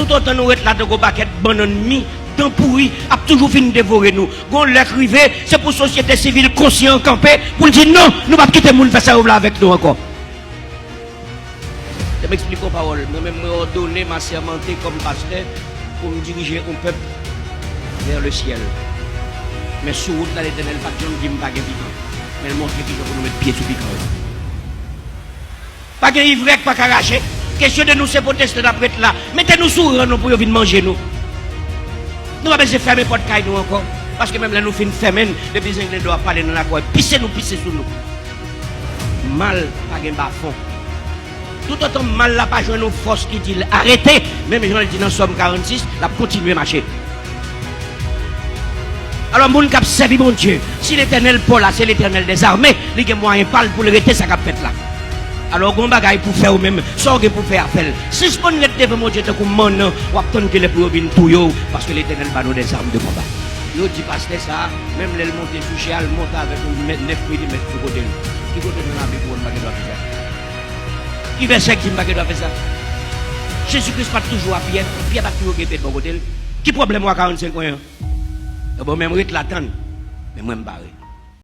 tout autant nous être là dans un paquet de bon ennemi, dans pourri, a toujours fini de dévorer nous. Gon l'arrivé, c'est pour société civile conscient camper pour dire non, nous pas quitter monde faire ça avec nous encore. Je m'explique aux paroles. Moi-même, je ordonné ma sermenté comme pasteur pour me diriger un peuple vers le ciel. Mais sur route, là, l'Éternel, pas de gens qui me pas piquant. Mais elle montre qui pour nous mettre pied sous piquant. Pas de ivrec, pas qu'arracher. Question de nous, c'est pour tester d'après là. Mettez-nous sous nous pour venir manger nous. Nous avons besoin de fermer porte caille nous encore. Parce que même là, nous faisons une ferme, les besoins ne doivent pas aller dans la cour. Pisser sur nous. Mal, pas de bas-fond. Tout autant mal là, pas jouer nos forces qui dit arrêtez. Même les gens qui disent dans Somme 46, la continuer à marcher. Alors, mon cap servi mon Dieu. Si l'Éternel Paul là, c'est l'Éternel des armées, il y a moyen parle pour l'arrêter, ça cap fait là. Alors, on bagaille pour faire ou même, sans pour faire appel. Si je prends devant mon Dieu, comme mon nom, on attend que les provinces tout parce que l'Éternel va nous des armes de combat. Yo dit pasteur ça, même les monter toucher, elle monte avec 9 mm de côté. Qui côté dans la vie pour ne pas faire ça? Qui verset qui ne va faire ça? Jésus-Christ pas toujours à Pierre, Pierre pas toujours guetté de bon côté. Qui problème moi 45 ans? Bon, même je l'attends, mais moi je me barre.